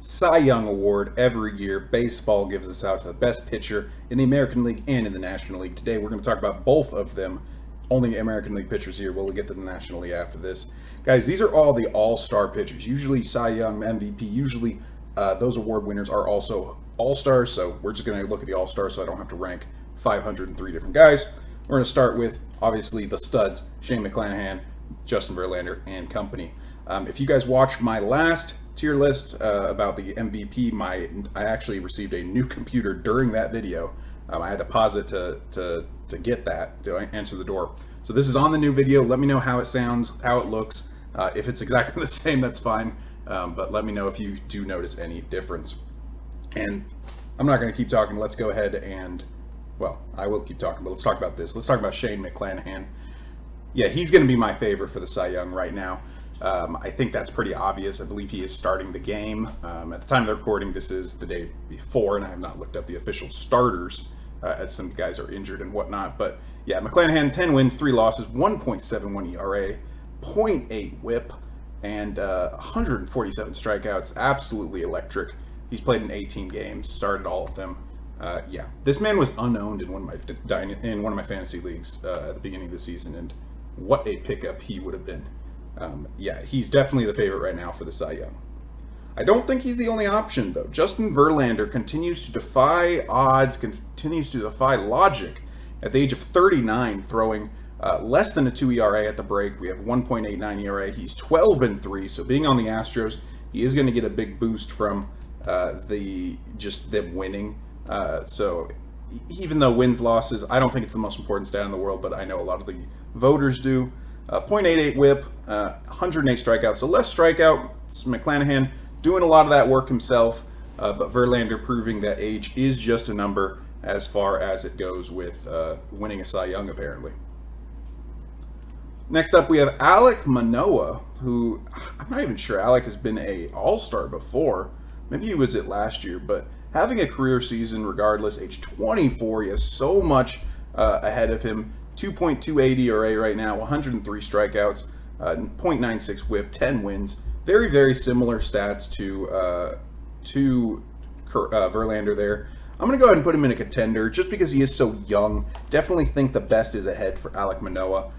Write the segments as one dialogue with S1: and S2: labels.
S1: Cy Young Award every year. Baseball gives us out to the best pitcher in the American League and in the National League. Today we're going to talk about both of them. Only American League pitchers here. We'll get to the National League after this. Guys, these are all the all-star pitchers. Usually Cy Young, MVP, usually those award winners are also all-stars. So we're just going to look at the all-stars so I don't have to rank 503 different guys. We're going to start with, obviously, the studs, Shane McClanahan, Justin Verlander, and company. If you guys watched my last tier list about the MVP, I actually received a new computer during that video. I had to pause it to get that, to answer the door. So this is on the new video. Let me know how it sounds, how it looks. If it's exactly the same, that's fine. But let me know if you do notice any difference. And I'm not going to keep talking. Let's go ahead and, well, I will keep talking, but let's talk about this. Let's talk about Shane McClanahan. Yeah, he's going to be my favorite for the Cy Young right now. I think that's pretty obvious. I believe he is starting the game. At the time of the recording, this is the day before, and I have not looked up the official starters as some guys are injured and whatnot. But yeah, McClanahan, 10 wins, 3 losses, 1.71 ERA, 0.8 whip, and 147 strikeouts. Absolutely electric. He's played in 18 games, started all of them. Yeah, this man was unowned in one of my fantasy leagues at the beginning of the season, and what a pickup he would have been. Yeah, he's definitely the favorite right now for the Cy Young. I don't think he's the only option, though. Justin Verlander continues to defy odds, continues to defy logic. At the age of 39, throwing less than a 2 ERA at the break. We have 1.89 ERA. He's 12-3, so being on the Astros, he is going to get a big boost from them winning. So even though wins, losses, I don't think it's the most important stat in the world, but I know a lot of the voters do. 0.88 whip, 108 strikeouts, so less strikeout. McClanahan doing a lot of that work himself, but Verlander proving that age is just a number as far as it goes with winning a Cy Young, apparently. Next up, we have Alek Manoah, who I'm not even sure Alek has been a all-star before. Maybe he was it last year, but having a career season regardless, age 24, he has so much ahead of him. 2.28 ERA right now, 103 strikeouts, 0.96 whip, 10 wins. Very, very similar stats to Verlander there. I'm going to go ahead and put him in a contender just because he is so young. Definitely think the best is ahead for Alek Manoah.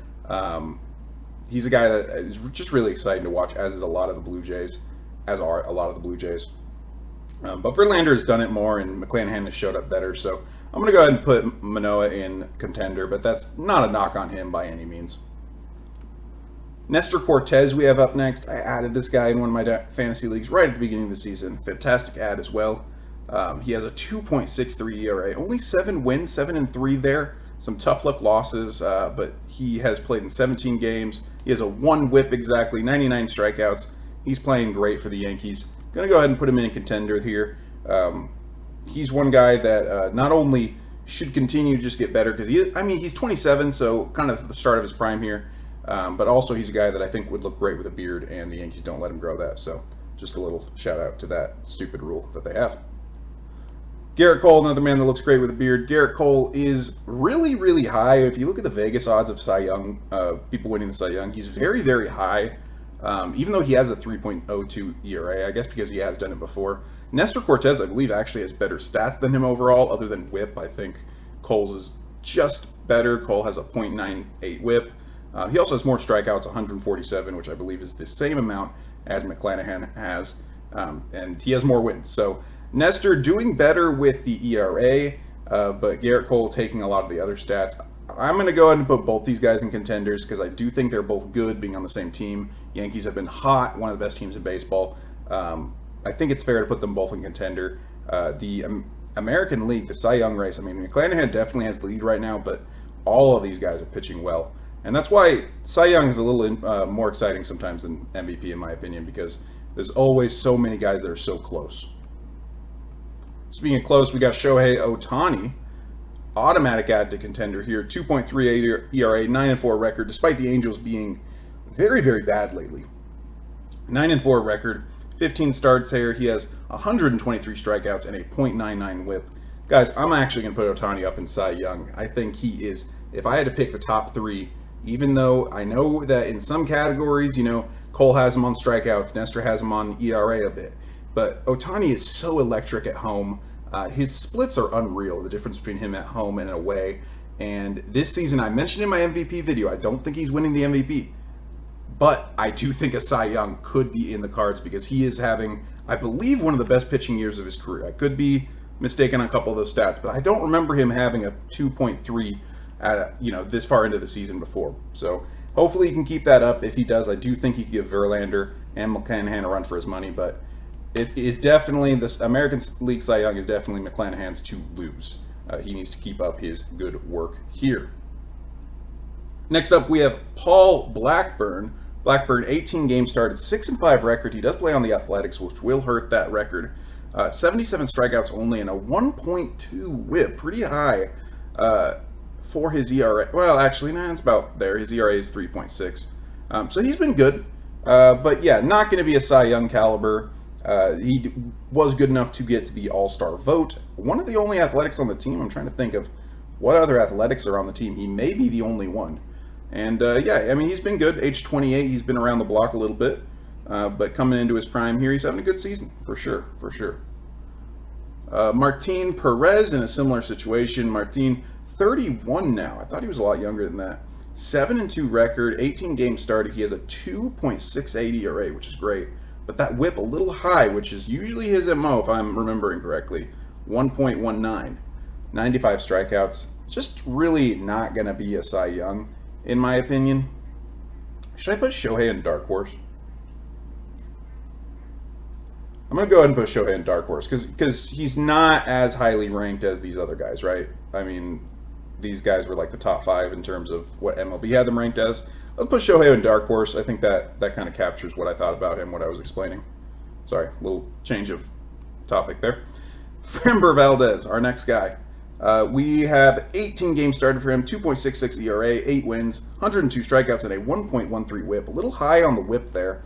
S1: He's a guy that is just really exciting to watch, as is a lot of the Blue Jays, as are a lot of the Blue Jays. But Verlander has done it more, and McClanahan has showed up better. So I'm going to go ahead and put Manoah in contender, but that's not a knock on him by any means. Nestor Cortez we have up next. I added this guy in one of my fantasy leagues right at the beginning of the season. Fantastic ad as well. He has a 2.63 ERA, only 7 wins, 7-3 there. Some tough luck losses, but he has played in 17 games. He has a 1 whip exactly, 99 strikeouts. He's playing great for the Yankees. Going to go ahead and put him in a contender here. He's one guy that not only should continue to just get better, because he's 27, so kind of the start of his prime here, but also he's a guy that I think would look great with a beard, and the Yankees don't let him grow that. So just a little shout out to that stupid rule that they have. Garrett Cole, another man that looks great with a beard. Garrett Cole is really, really high. If you look at the Vegas odds of Cy Young, people winning the Cy Young, he's very, very high. Even though he has a 3.02 ERA, I guess because he has done it before. Nestor Cortez, I believe, actually has better stats than him overall, other than whip. I think Cole's is just better. Cole has a 0.98 whip. He also has more strikeouts, 147, which I believe is the same amount as McClanahan has. And he has more wins. So Nestor doing better with the ERA, but Garrett Cole taking a lot of the other stats. I'm going to go ahead and put both these guys in contenders because I do think they're both good being on the same team. Yankees have been hot, one of the best teams in baseball. I think it's fair to put them both in contender. The American League, the Cy Young race, McClanahan definitely has the lead right now, but all of these guys are pitching well. And that's why Cy Young is a little more exciting sometimes than MVP, in my opinion, because there's always so many guys that are so close. Speaking of close, we got Shohei Ohtani. Automatic add to contender here. 2.38 ERA, 9-4 record, despite the Angels being very, very bad lately. 9-4 record, 15 starts here. He has 123 strikeouts and a .99 whip. Guys, I'm actually going to put Ohtani up in Cy Young. I think he is, if I had to pick the top 3, even though I know that in some categories, Cole has him on strikeouts, Nestor has him on ERA a bit. but Ohtani is so electric at home. His splits are unreal, the difference between him at home and away. And this season, I mentioned in my MVP video, I don't think he's winning the MVP. But I do think a Cy Young could be in the cards because he is having, I believe, one of the best pitching years of his career. I could be mistaken on a couple of those stats, but I don't remember him having a 2.3 this far into the season before. So hopefully he can keep that up. If he does, I do think he could give Verlander and McClanahan a run for his money, but it is definitely, this American League Cy Young is definitely McClanahan's to lose. He needs to keep up his good work here. Next up, we have Paul Blackburn. Blackburn, 18 games started, 6-5 record. He does play on the Athletics, which will hurt that record. 77 strikeouts only and a 1.2 whip. Pretty high for his ERA. Well, actually, it's about there. His ERA is 3.6. So he's been good. But yeah, not going to be a Cy Young caliber. He was good enough to get to the All-Star vote. One of the only Athletics on the team. I'm trying to think of what other Athletics are on the team. He may be the only one. And he's been good. Age 28, he's been around the block a little bit. But coming into his prime here, he's having a good season, for sure. Martin Perez in a similar situation. Martin, 31 now. I thought he was a lot younger than that. 7-2 record, 18 games started. He has a 2.68 ERA, which is great. But that whip a little high, which is usually his MO, if I'm remembering correctly. 1.19. 95 strikeouts. Just really not going to be a Cy Young, in my opinion. Should I put Shohei in Dark Horse? I'm going to go ahead and put Shohei in Dark Horse because he's not as highly ranked as these other guys, right? I mean, these guys were like the top 5 in terms of what MLB had them ranked as. Let's put Shohei in Dark Horse. I think that kind of captures what I thought about him, what I was explaining. Sorry, a little change of topic there. Framber Valdez, our next guy. We have 18 games started for him, 2.66 ERA, 8 wins, 102 strikeouts, and a 1.13 whip. A little high on the whip there.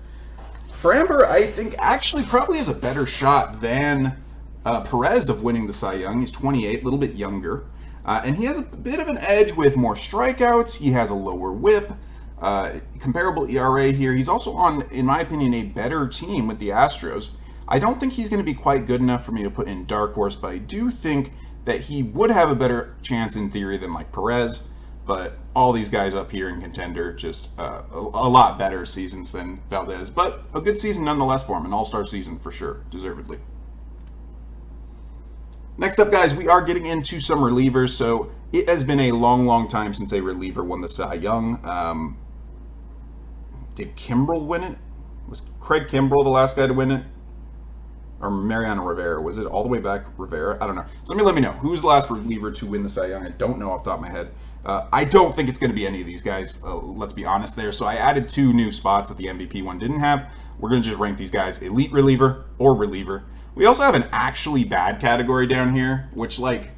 S1: Framber, I think, actually probably has a better shot than Perez of winning the Cy Young. He's 28, a little bit younger. And he has a bit of an edge with more strikeouts. He has a lower whip. Comparable ERA here. He's also on, in my opinion, a better team with the Astros. I don't think he's going to be quite good enough for me to put in Dark Horse, but I do think that he would have a better chance in theory than like Perez. But all these guys up here in contender, just a lot better seasons than Valdez. But a good season nonetheless for him, an all-star season for sure, deservedly. Next up, guys, we are getting into some relievers. So it has been a long time since a reliever won the Cy Young. Did Kimbrel win it? Was Craig Kimbrel the last guy to win it? Or Mariano Rivera? Was it all the way back Rivera? I don't know. So let me know. Who's the last reliever to win the Cy Young? I don't know off the top of my head. I don't think it's going to be any of these guys. Let's be honest there. So I added 2 new spots that the MVP one didn't have. We're going to just rank these guys elite reliever or reliever. We also have an actually bad category down here, which like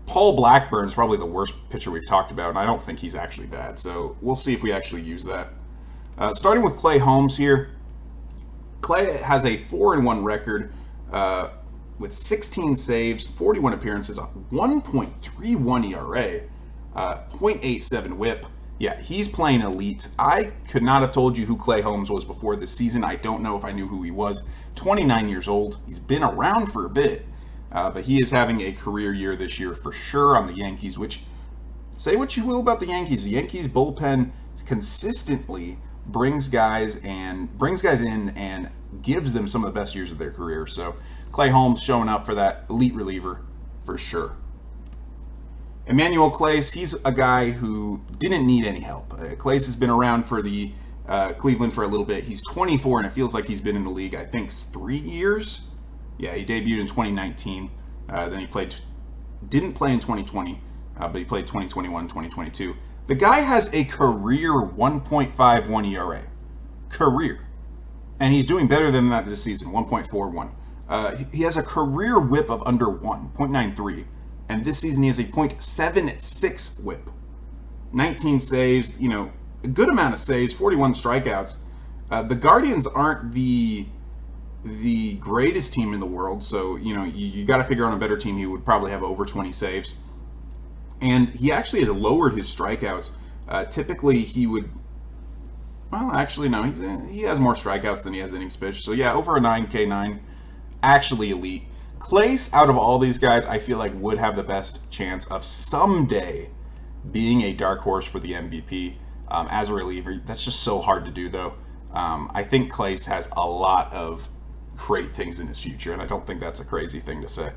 S1: Paul Blackburn is probably the worst pitcher we've talked about, and I don't think he's actually bad. So we'll see if we actually use that. Starting with Clay Holmes here. Clay has a 4-1 record with 16 saves, 41 appearances, 1.31 ERA, 0.87 whip. Yeah, he's playing elite. I could not have told you who Clay Holmes was before this season. I don't know if I knew who he was. 29 years old. He's been around for a bit. But he is having a career year this year for sure on the Yankees, which, say what you will about the Yankees. The Yankees bullpen consistently brings guys in and gives them some of the best years of their career. So Clay Holmes showing up for that elite reliever for sure. Emmanuel Clase, he's a guy who didn't need any help. Clase has been around for the Cleveland for a little bit. He's 24, and it feels like he's been in the league, I think, 3 years. Yeah, he debuted in 2019. Then he didn't play in 2020, but he played 2021, 2022. The guy has a career 1.51 ERA. Career. And he's doing better than that this season, 1.41. He has a career whip of under 1, 0.93. And this season he has a 0.76 whip. 19 saves, a good amount of saves, 41 strikeouts. The Guardians aren't the greatest team in the world, so you got to figure on a better team. He would probably have over 20 saves, and he actually had lowered his strikeouts. Typically, he would Well, actually, no. He has more strikeouts than he has innings pitched. So yeah, over a 9K9, actually elite. Clace, out of all these guys, I feel like would have the best chance of someday being a dark horse for the MVP as a reliever. That's just so hard to do, though. I think Clace has a lot of great things in his future, and I don't think that's a crazy thing to say.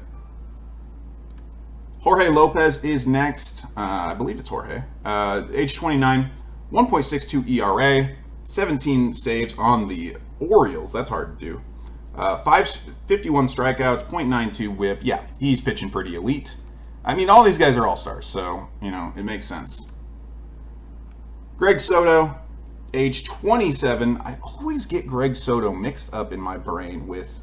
S1: Jorge Lopez is next. I believe it's Jorge. Age 29, 1.62 ERA, 17 saves on the Orioles. That's hard to do. 51 strikeouts, .92 whip. Yeah, he's pitching pretty elite. I mean, all these guys are all-stars, so, you know, it makes sense. Greg Soto, age 27. I always get Greg Soto mixed up in my brain with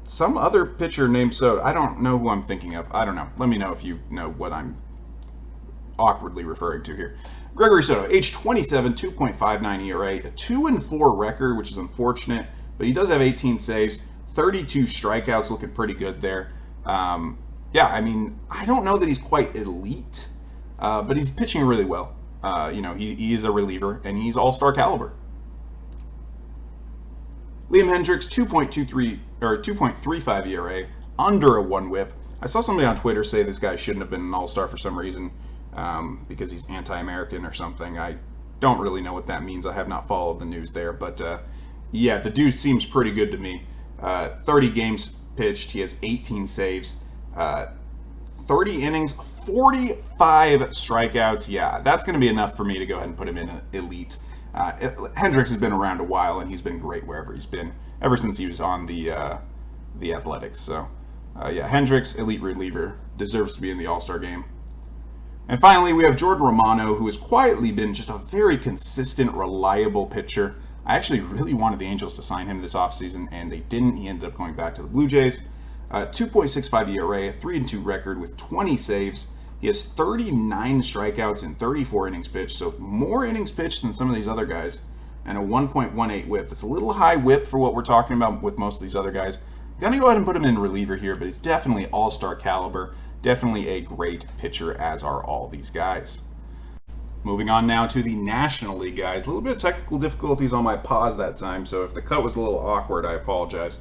S1: some other pitcher named Soto. I don't know who I'm thinking of. I don't know. Let me know if you know what I'm awkwardly referring to here. Gregory Soto, age 27, 2.59 ERA, a 2-4 record, which is unfortunate, but he does have 18 saves, 32 strikeouts, looking pretty good there. Yeah, I mean, I don't know that he's quite elite, but he's pitching really well. You know, he is a reliever, and he's all-star caliber. Liam Hendricks, 2.23 or 2.35 ERA, under a 1 whip. I saw somebody on Twitter say this guy shouldn't have been an all-star for some reason. Because he's anti-American or something. I don't really know what that means. I have not followed the news there. But, yeah, the dude seems pretty good to me. 30 games pitched. He has 18 saves. 30 innings, 45 strikeouts. Yeah, that's going to be enough for me to go ahead and put him in elite. Hendricks has been around a while, and he's been great wherever he's been, ever since he was on the Athletics. So, yeah, Hendricks, elite reliever, deserves to be in the All-Star game. And finally, we have Jordan Romano, who has quietly been just a very consistent, reliable pitcher. I actually really wanted the Angels to sign him this offseason, and they didn't. He ended up going back to the Blue Jays. 2.65 ERA, a 3-2 record with 20 saves. He has 39 strikeouts and 34 innings pitched, so more innings pitched than some of these other guys, and a 1.18 whip. That's a little high whip for what we're talking about with most of these other guys. Gonna go ahead and put him in reliever here, but he's definitely all-star caliber. Definitely a great pitcher, as are all these guys. Moving on now to the National League guys. A little bit of technical difficulties on my pause that time, so if the cut was a little awkward, I apologize.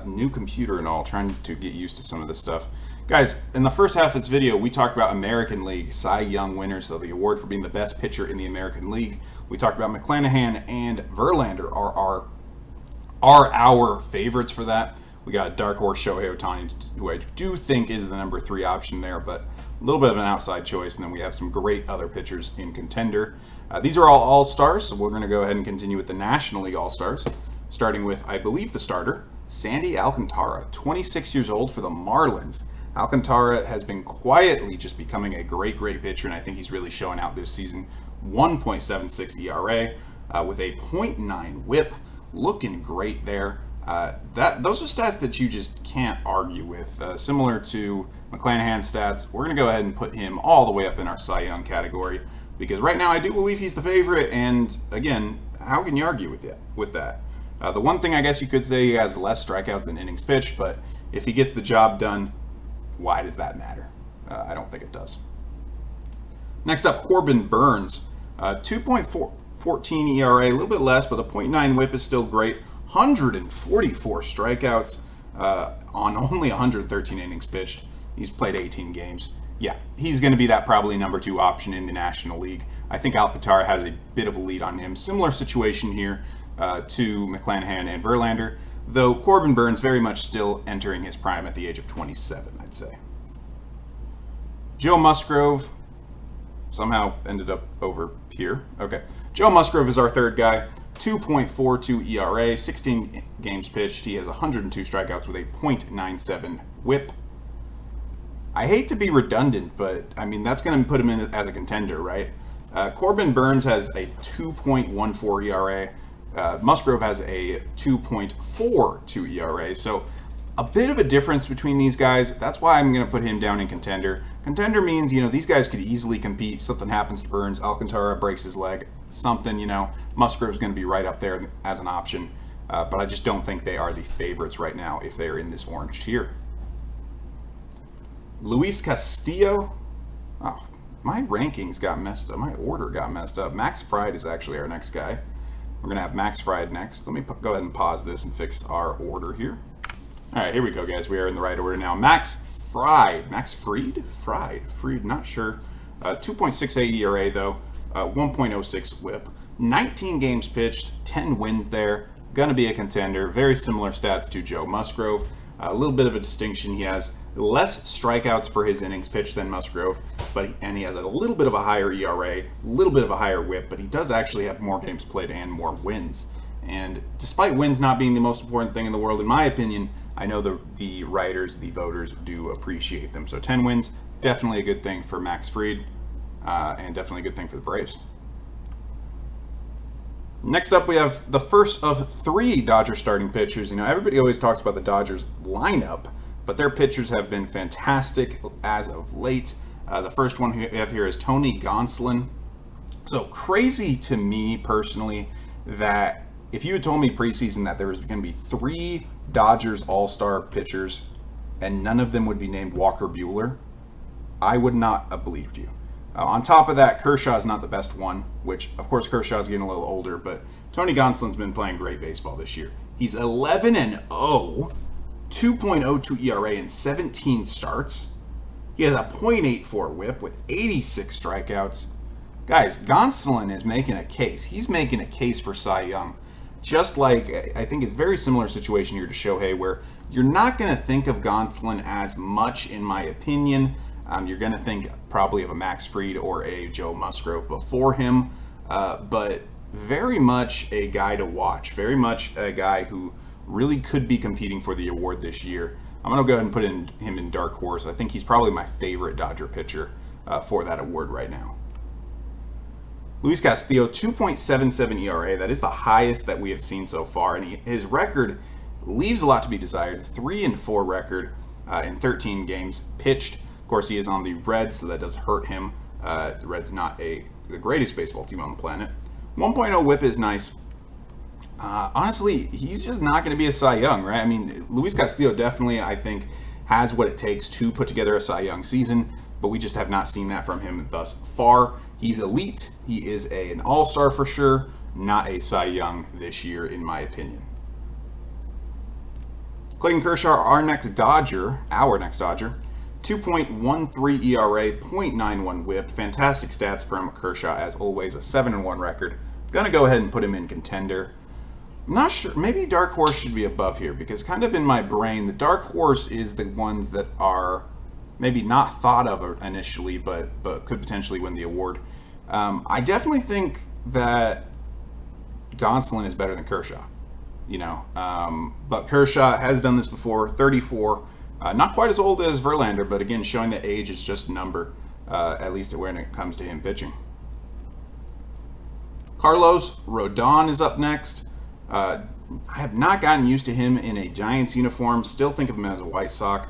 S1: New computer and all, trying to get used to some of this stuff. Guys, in the first half of this video, we talked about American League Cy Young winners, so the award for being the best pitcher in the American League. We talked about McClanahan and Verlander are our favorites for that. We got dark horse Shohei Ohtani, who I do think is the number 3 option there, but a little bit of an outside choice. And then we have some great other pitchers in contender. These are all all-stars, so we're going to go ahead and continue with the National League all-stars, starting with, I believe, the starter, Sandy Alcantara, 26 years old for the Marlins. Alcantara has been quietly just becoming a great pitcher, and I think he's really showing out this season. 1.76 ERA with a .9 whip, looking great there. Those are stats that you just can't argue with. Similar to McClanahan's stats, we're going to go ahead and put him all the way up in our Cy Young category, because right now I do believe he's the favorite, and again, how can you argue with that? The one thing I guess you could say, he has less strikeouts than innings pitched, but if he gets the job done, why does that matter? I don't think it does. Next up, Corbin Burns, 2.14 ERA, a little bit less, but the .9 whip is still great. 144 strikeouts on only 113 innings pitched. He's played 18 games. Yeah, he's going to be that probably number 2 option in the National League. I think Alcantara has a bit of a lead on him. Similar situation here to McClanahan and Verlander, though Corbin Burns very much still entering his prime at the age of 27, I'd say. Joe Musgrove somehow ended up over here. Okay, Joe Musgrove is our third guy. 2.42 ERA, 16 games pitched. He has 102 strikeouts with a .97 whip. I hate to be redundant, but I mean, that's going to put him in as a contender, right? Corbin Burns has a 2.14 ERA. Musgrove has a 2.42 ERA. So a bit of a difference between these guys. That's why I'm going to put him down in contender. Contender means, you know, these guys could easily compete. Something happens to Burns, Alcantara breaks his leg, something, you know, Musgrove's going to be right up there as an option. But I just don't think they are the favorites right now if they're in this orange tier. Luis Castillo, My rankings got messed up. My order got messed up. Max Fried is actually our next guy. We're going to have Max Fried next. Let me go ahead and pause this and fix our order here. All right, here we go, guys. We are in the right order now. Max Fried. Max Fried? Fried, not sure. 2.68 ERA, though. 1.06 whip. 19 games pitched, 10 wins there. Going to be a contender. Very similar stats to Joe Musgrove. A little bit of a distinction. He has less strikeouts for his innings pitched than Musgrove, and he has a little bit of a higher ERA, a little bit of a higher whip, but he does actually have more games played and more wins. And despite wins not being the most important thing in the world, in my opinion, I know the writers, the voters do appreciate them. So 10 wins, definitely a good thing for Max Fried, and definitely a good thing for the Braves. Next up, we have the first of 3 Dodger starting pitchers. You know, everybody always talks about the Dodgers lineup, but their pitchers have been fantastic as of late. The first one we have here is Tony Gonsolin. So crazy to me personally that if you had told me preseason that there was going to be 3 Dodgers all-star pitchers and none of them would be named Walker Buehler, I would not have believed you. On top of that, Kershaw is not the best one, which, of course, Kershaw is getting a little older, but Tony Gonsolin's been playing great baseball this year. He's 11-0, 2.02 ERA in 17 starts. He has a .84 whip with 86 strikeouts. Guys, Gonsolin is making a case. He's making a case for Cy Young. Just like, I think it's a very similar situation here to Shohei, where you're not going to think of Gonsolin as much, in my opinion. You're going to think probably of a Max Fried or a Joe Musgrove before him, but very much a guy to watch. Very much a guy who really could be competing for the award this year. I'm going to go ahead and put him in Dark Horse. I think he's probably my favorite Dodger pitcher for that award right now. Luis Castillo, 2.77 ERA. That is the highest that we have seen so far, and his record leaves a lot to be desired. 3-4 record in 13 games pitched. Of course, he is on the Reds, so that does hurt him. The Reds not the greatest baseball team on the planet. 1.0 whip is nice. Honestly, he's just not going to be a Cy Young, right? I mean, Luis Castillo definitely, I think, has what it takes to put together a Cy Young season, but we just have not seen that from him thus far. He's elite. He is an all-star for sure, not a Cy Young this year, in my opinion. Clayton Kershaw, our next Dodger, 2.13 ERA, .91 whip. Fantastic stats from Kershaw, as always. A 7-1 record. Gonna go ahead and put him in contender. I'm not sure. Maybe Dark Horse should be above here, because kind of in my brain, the Dark Horse is the ones that are maybe not thought of initially, but could potentially win the award. I definitely think that Gonsolin is better than Kershaw. But Kershaw has done this before. 34. Not quite as old as Verlander, but again, showing that age is just a number, at least when it comes to him pitching. Carlos Rodon is up next. I have not gotten used to him in a Giants uniform. Still think of him as a White Sox.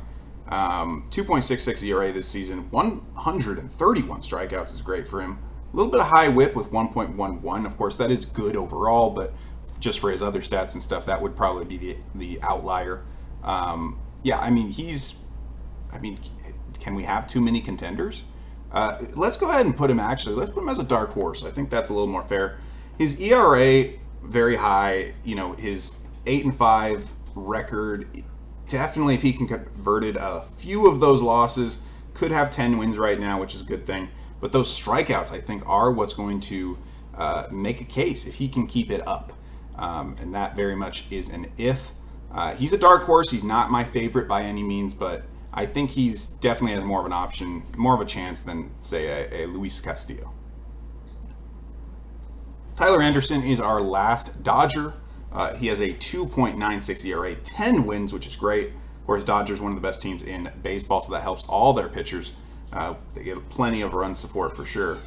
S1: 2.66 ERA this season. 131 strikeouts is great for him. A little bit of high whip with 1.11. Of course, that is good overall, but just for his other stats and stuff, that would probably be the outlier. Yeah, I mean, can we have too many contenders? Let's go ahead and put him, let's put him as a Dark Horse. I think that's a little more fair. His ERA, very high. His 8-5 record, definitely if he can converted a few of those losses, could have 10 wins right now, which is a good thing. But those strikeouts, I think, are what's going to make a case if he can keep it up. And that very much is an if. He's a dark horse. He's not my favorite by any means, but I think he's definitely has more of an option, more of a chance than, say, a Luis Castillo. Tyler Anderson is our last Dodger. He has a 2.96 ERA, 10 wins, which is great. Of course, Dodgers one of the best teams in baseball, so that helps all their pitchers. They get plenty of run support for sure.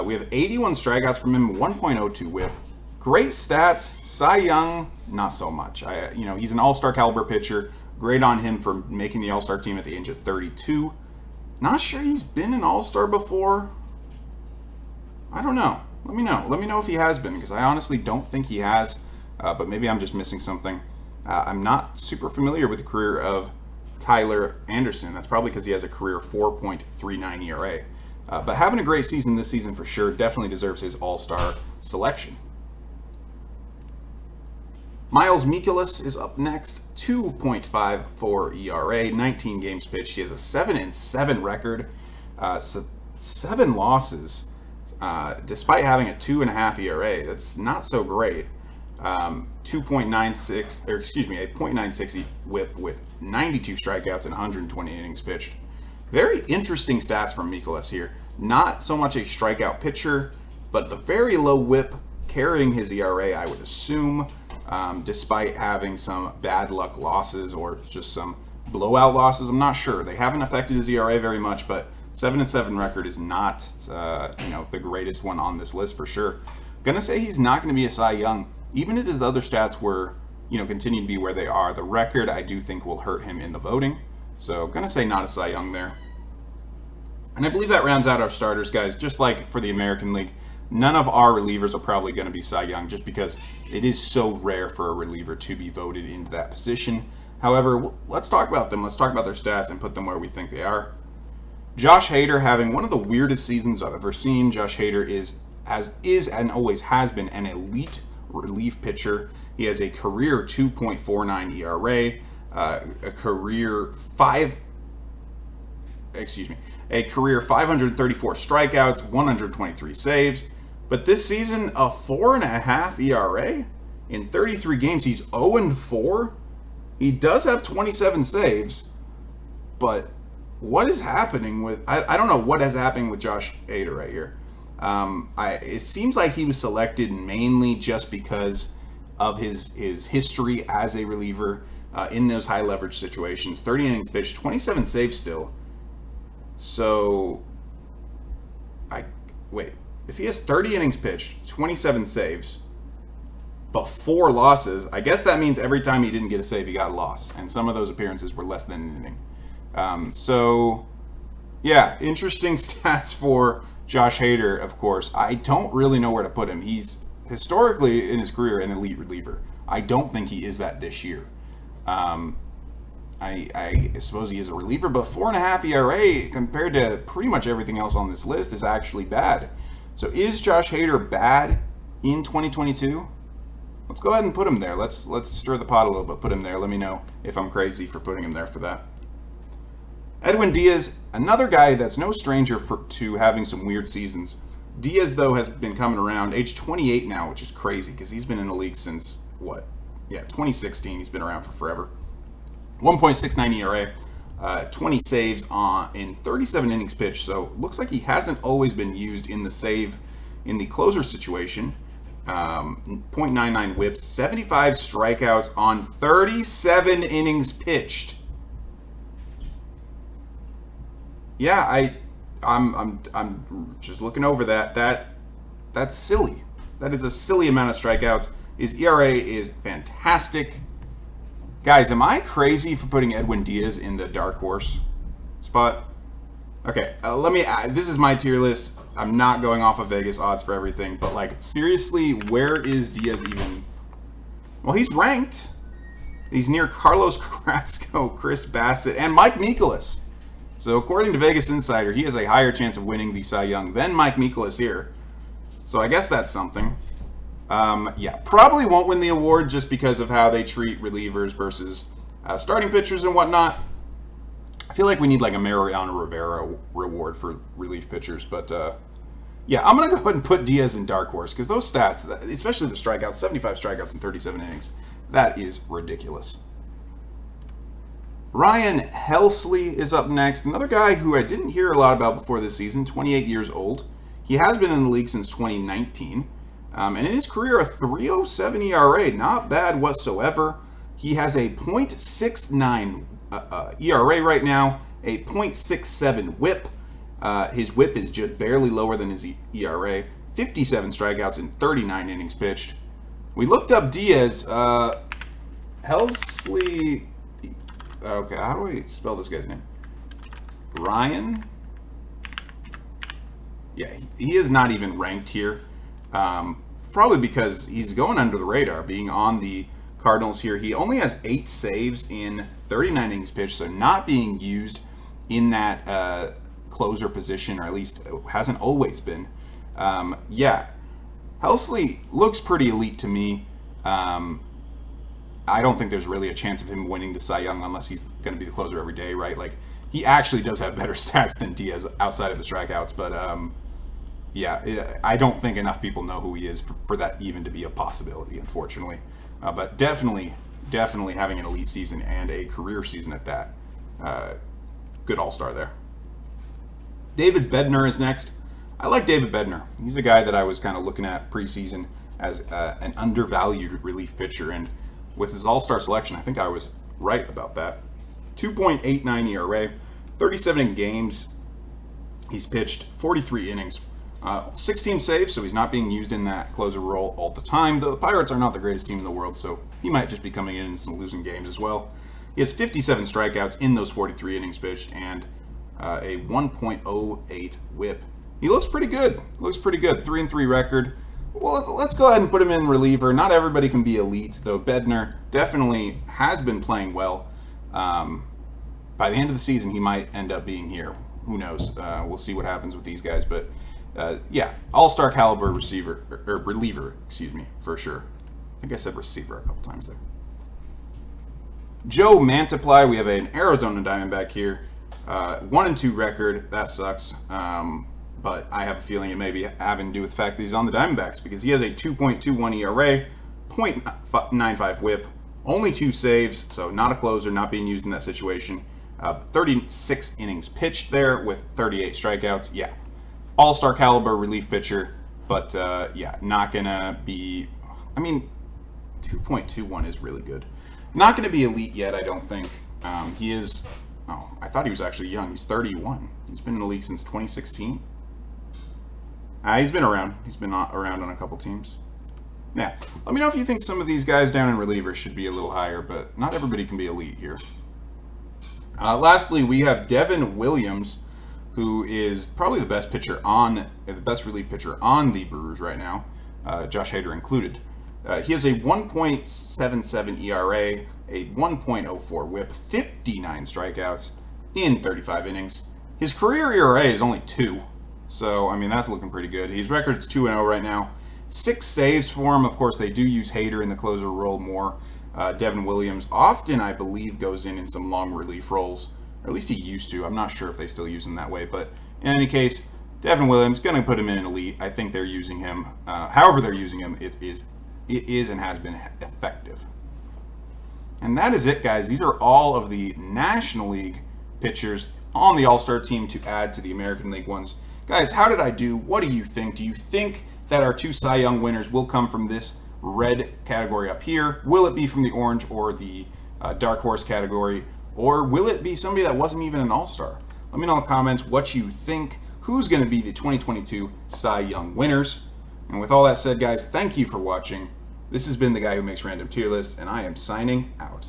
S1: We have 81 strikeouts from him, 1.02 whip. Great stats. Cy Young, not so much. He's an all-star caliber pitcher. Great on him for making the all-star team at the age of 32. Not sure he's been an all-star before. I don't know. Let me know. Let me know if he has been, because I honestly don't think he has. But maybe I'm just missing something. I'm not super familiar with the career of Tyler Anderson. That's probably because he has a career 4.39 ERA. But having a great season this season for sure, definitely deserves his all-star selection. Miles Mikolas is up next, 2.54 ERA, 19 games pitched. He has a 7-7 record, 7 losses, despite having a 2.5 ERA. That's not so great. 2.96, or excuse me, a .96 WHIP with 92 strikeouts and 120 innings pitched. Very interesting stats from Mikolas here. Not so much a strikeout pitcher, but the very low WHIP carrying his ERA, I would assume. Despite having some bad luck losses or just some blowout losses. I'm not sure. They haven't affected his ERA very much, but 7-7 record is not the greatest one on this list for sure. Gonna say he's not going to be a Cy Young, even if his other stats were continue to be where they are. The record I do think will hurt him in the voting, so gonna say not a Cy Young there. And I believe that rounds out our starters, guys. Just like for the American League, none of our relievers are probably going to be Cy Young just because it is so rare for a reliever to be voted into that position. However, let's talk about them. Let's talk about their stats and put them where we think they are. Josh Hader having one of the weirdest seasons I've ever seen. Josh Hader is and always has been an elite relief pitcher. He has a career 2.49 ERA, a career 534 strikeouts, 123 saves. But this season, a 4.5 ERA in 33 games. He's 0-4. He does have 27 saves, but what is happening with? I don't know what is happening with Josh Hader right here. It seems like he was selected mainly just because of his history as a reliever in those high leverage situations. 30 innings pitched, 27 saves still. So, if he has 30 innings pitched, 27 saves, but 4 losses, I guess that means every time he didn't get a save, he got a loss. And some of those appearances were less than an inning. Interesting stats for Josh Hader, of course. I don't really know where to put him. He's historically in his career an elite reliever. I don't think he is that this year. I suppose he is a reliever, but 4.5 ERA compared to pretty much everything else on this list is actually bad. So is Josh Hader bad in 2022? Let's go ahead and put him there. Let's stir the pot a little bit, put him there. Let me know if I'm crazy for putting him there for that. Edwin Diaz, another guy that's no stranger to having some weird seasons. Diaz, though, has been coming around, age 28 now, which is crazy because he's been in the league since, 2016. He's been around for forever. 1.69 ERA, 20 saves in 37 innings pitched. So looks like he hasn't always been used in the closer situation. 0.99 whips, 75 strikeouts on 37 innings pitched. Yeah, I'm just looking over that. That's silly. That is a silly amount of strikeouts. His ERA is fantastic. Guys, am I crazy for putting Edwin Diaz in the dark horse spot? Okay, this is my tier list. I'm not going off of Vegas odds for everything, but seriously, where is Diaz even? Well, he's ranked. He's near Carlos Carrasco, Chris Bassett, and Mike Mikolas. So according to Vegas Insider, he has a higher chance of winning the Cy Young than Mike Mikolas here. So I guess that's something. Probably won't win the award just because of how they treat relievers versus starting pitchers and whatnot. I feel like we need a Mariano Rivera reward for relief pitchers, but I'm going to go ahead and put Diaz in dark horse because those stats, especially the strikeouts, 75 strikeouts in 37 innings, that is ridiculous. Ryan Helsley is up next, another guy who I didn't hear a lot about before this season, 28 years old. He has been in the league since 2019. And in his career, a 3.07 ERA, not bad whatsoever. He has a .69 ERA right now, a .67 WHIP. His WHIP is just barely lower than his ERA. 57 strikeouts in 39 innings pitched. We looked up Diaz. Helsley. Okay, how do I spell this guy's name? Ryan. Yeah, he is not even ranked here. Probably because he's going under the radar, being on the Cardinals here. He only has 8 saves in 39 innings pitched, so not being used in that closer position, or at least hasn't always been. Yeah, Helsley looks pretty elite to me. I don't think there's really a chance of him winning the Cy Young unless he's going to be the closer every day, right? Like, he actually does have better stats than Diaz outside of the strikeouts, but yeah, I don't think enough people know who he is for that even to be a possibility, unfortunately. But definitely having an elite season and a career season at that. Good all-star there. David Bednar is next. I like David Bednar. He's a guy that I was kind of looking at preseason as an undervalued relief pitcher, and with his all-star selection, I think I was right about that. 2.89 ERA, 37 games. He's pitched 43 innings, 16 saves, so he's not being used in that closer role all the time. The Pirates are not the greatest team in the world, so he might just be coming in some losing games as well. He has 57 strikeouts in those 43 innings pitched and a 1.08 whip. He looks pretty good. 3-3 record. Well, let's go ahead and put him in reliever. Not everybody can be elite, though Bednar definitely has been playing well. By the end of the season, he might end up being here. Who knows? We'll see what happens with these guys. But yeah, all-star caliber reliever, for sure. I think I said receiver a couple times there. Joe Mantiply, we have an Arizona Diamondback here. 1-2 record. That sucks. But I have a feeling it may be having to do with the fact that he's on the Diamondbacks, because he has a 2.21 ERA, 0.95 whip, only 2 saves, so not a closer, not being used in that situation. 36 innings pitched there with 38 strikeouts. Yeah, all-star caliber relief pitcher, but yeah, not going to be, 2.21 is really good. Not going to be elite yet, I don't think. He is, I thought he was actually young. He's 31. He's been in the league since 2016. He's been around. He's been around on a couple teams. Yeah. Let me know if you think some of these guys down in relievers should be a little higher, but not everybody can be elite here. Lastly, we have Devin Williams, who is probably the best relief pitcher on the Brewers right now, Josh Hader included. He has a 1.77 ERA, a 1.04 whip, 59 strikeouts in 35 innings. His career ERA is only 2. So, that's looking pretty good. His record's 2-0 right now. 6 saves for him. Of course, they do use Hader in the closer role more. Devin Williams often, I believe, goes in some long relief roles. Or at least he used to. I'm not sure if they still use him that way. But in any case, Devin Williams, going to put him in an elite. I think they're using him. However they're using him, it is and has been effective. And that is it, guys. These are all of the National League pitchers on the All-Star team to add to the American League ones. Guys, how did I do? What do you think? Do you think that our 2 Cy Young winners will come from this red category up here? Will it be from the orange or the dark horse category? Or will it be somebody that wasn't even an all-star? Let me know in the comments what you think. Who's going to be the 2022 Cy Young winners? And with all that said, guys, thank you for watching. This has been the guy who makes random tier lists, and I am signing out.